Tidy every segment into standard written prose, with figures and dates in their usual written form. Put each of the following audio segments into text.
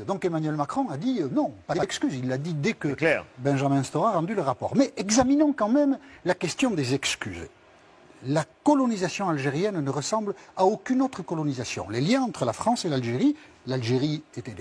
Donc Emmanuel Macron a dit non, pas d'excuses. Il l'a dit dès que Benjamin Stora a rendu le rapport. Mais examinons quand même la question des excuses. La colonisation algérienne ne ressemble à aucune autre colonisation. Les liens entre la France et l'Algérie,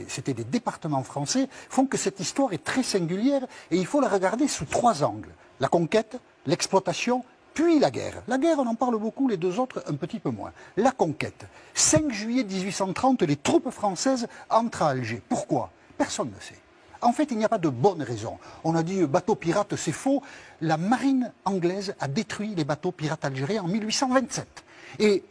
c'était des départements français, font que cette histoire est très singulière et il faut la regarder sous trois angles. La conquête, l'exploitation, puis la guerre. La guerre, on en parle beaucoup, les deux autres un petit peu moins. La conquête. 5 juillet 1830, les troupes françaises entrent à Alger. Pourquoi? Personne ne sait. En fait, il n'y a pas de bonne raison. On a dit bateau pirate, c'est faux. La marine anglaise a détruit les bateaux pirates algériens en 1827. Et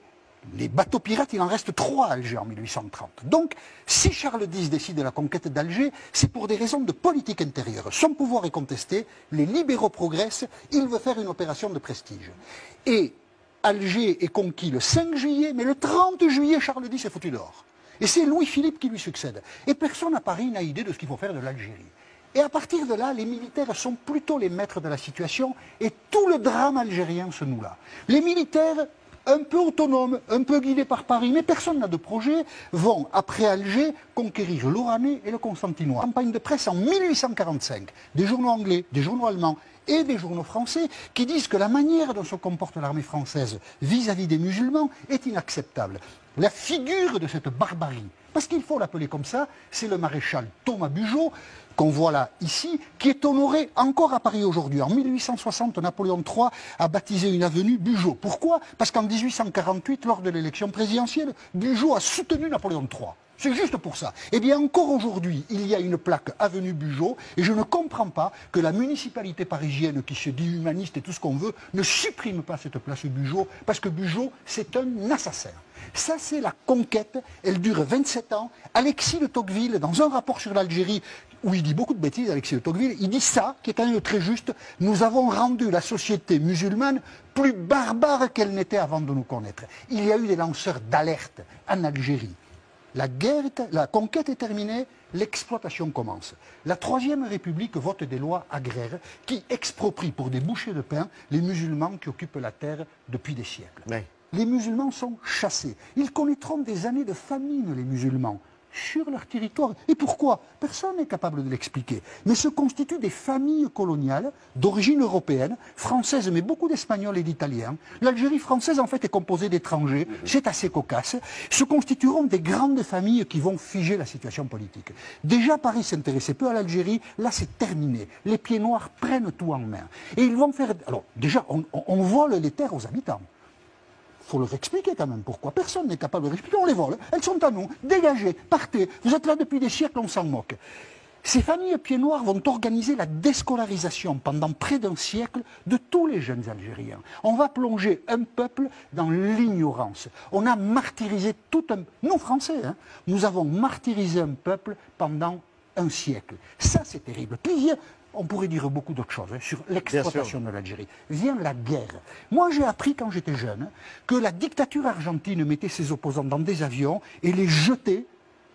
les bateaux pirates, il en reste 3 à Alger en 1830. Donc, si Charles X décide de la conquête d'Alger, c'est pour des raisons de politique intérieure. Son pouvoir est contesté, les libéraux progressent, il veut faire une opération de prestige. Et Alger est conquis le 5 juillet, mais le 30 juillet, Charles X est foutu dehors. Et c'est Louis-Philippe qui lui succède. Et personne à Paris n'a idée de ce qu'il faut faire de l'Algérie. Et à partir de là, les militaires sont plutôt les maîtres de la situation, et tout le drame algérien se noue là. Les militaires, un peu autonomes, un peu guidés par Paris, mais personne n'a de projet, vont, après Alger, conquérir l'Oranais et le Constantinois. Campagne de presse en 1845, des journaux anglais, des journaux allemands et des journaux français qui disent que la manière dont se comporte l'armée française vis-à-vis des musulmans est inacceptable. La figure de cette barbarie, parce qu'il faut l'appeler comme ça, c'est le maréchal Thomas Bugeaud, qu'on voit là, ici, qui est honoré encore à Paris aujourd'hui. En 1860, Napoléon III a baptisé une avenue Bugeaud. Pourquoi? Parce qu'en 1848, lors de l'élection présidentielle, Bugeaud a soutenu Napoléon III. C'est juste pour ça. Eh bien, encore aujourd'hui, il y a une plaque avenue Bugeaud, et je ne comprends pas que la municipalité parisienne, qui se dit humaniste et tout ce qu'on veut, ne supprime pas cette place Bugeaud, parce que Bugeaud, c'est un assassin. Ça, c'est la conquête, elle dure 27 ans. Alexis de Tocqueville, dans un rapport sur l'Algérie, où il dit beaucoup de bêtises, Alexis de Tocqueville, il dit ça, qui est quand même très juste, nous avons rendu la société musulmane plus barbare qu'elle n'était avant de nous connaître. Il y a eu des lanceurs d'alerte en Algérie. La conquête est terminée, l'exploitation commence. La Troisième République vote des lois agraires qui exproprient pour des bouchées de pain les musulmans qui occupent la terre depuis des siècles. Mais les musulmans sont chassés. Ils connaîtront des années de famine, les musulmans, sur leur territoire. Et pourquoi? Personne n'est capable de l'expliquer. Mais se constituent des familles coloniales d'origine européenne, française, mais beaucoup d'Espagnols et d'Italiens. L'Algérie française, en fait, est composée d'étrangers. C'est assez cocasse. Se constitueront des grandes familles qui vont figer la situation politique. Déjà, Paris s'intéressait peu à l'Algérie. Là, c'est terminé. Les pieds noirs prennent tout en main. Et ils vont faire... Alors, déjà, on vole les terres aux habitants. Il faut leur expliquer quand même pourquoi. Personne n'est capable de leur expliquer. On les vole. Elles sont à nous. Dégagez, partez. Vous êtes là depuis des siècles, on s'en moque. Ces familles pieds noirs vont organiser la déscolarisation pendant près d'un siècle de tous les jeunes Algériens. On va plonger un peuple dans l'ignorance. On a martyrisé tout un... Nous, Français, hein, nous avons martyrisé un peuple pendant un siècle. Ça, c'est terrible. Puis on pourrait dire beaucoup d'autres choses sur l'exploitation de l'Algérie. Vient la guerre. Moi, j'ai appris quand j'étais jeune que la dictature argentine mettait ses opposants dans des avions et les jetait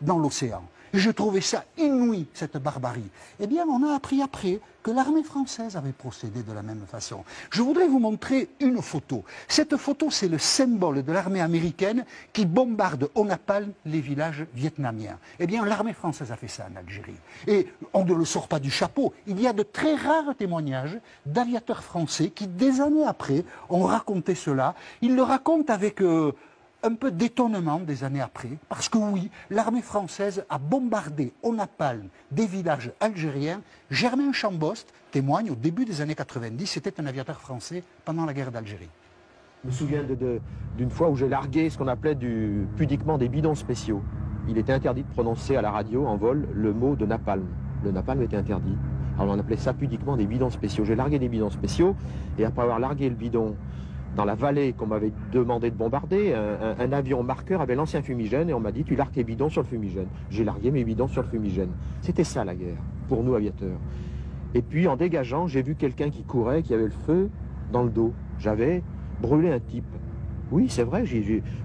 dans l'océan. Je trouvais ça inouï, cette barbarie. Eh bien, on a appris après que l'armée française avait procédé de la même façon. Je voudrais vous montrer une photo. Cette photo, c'est le symbole de l'armée américaine qui bombarde au napalm les villages vietnamiens. Eh bien, l'armée française a fait ça en Algérie. Et on ne le sort pas du chapeau. Il y a de très rares témoignages d'aviateurs français qui, des années après, ont raconté cela. Ils le racontent avec... un peu d'étonnement des années après, parce que oui, l'armée française a bombardé au napalm des villages algériens. Germain Chambost témoigne au début des années 90, c'était un aviateur français pendant la guerre d'Algérie. Je me souviens d'une fois où j'ai largué ce qu'on appelait pudiquement des bidons spéciaux. Il était interdit de prononcer à la radio en vol le mot de napalm. Le napalm était interdit. Alors on appelait ça pudiquement des bidons spéciaux. J'ai largué des bidons spéciaux et après avoir largué le bidon dans la vallée qu'on m'avait demandé de bombarder, un avion marqueur avait lancé un fumigène et on m'a dit tu largues tes bidons sur le fumigène. J'ai largué mes bidons sur le fumigène. C'était ça la guerre, pour nous aviateurs. Et puis en dégageant, j'ai vu quelqu'un qui courait, qui avait le feu dans le dos. J'avais brûlé un type. Oui, c'est vrai,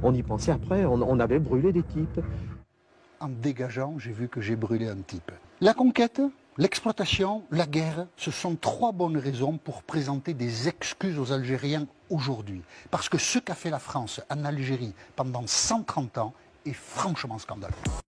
on y pensait après, on avait brûlé des types. En dégageant, j'ai vu que j'ai brûlé un type. La conquête, l'exploitation, la guerre, ce sont 3 bonnes raisons pour présenter des excuses aux Algériens aujourd'hui. Parce que ce qu'a fait la France en Algérie pendant 130 ans est franchement scandaleux.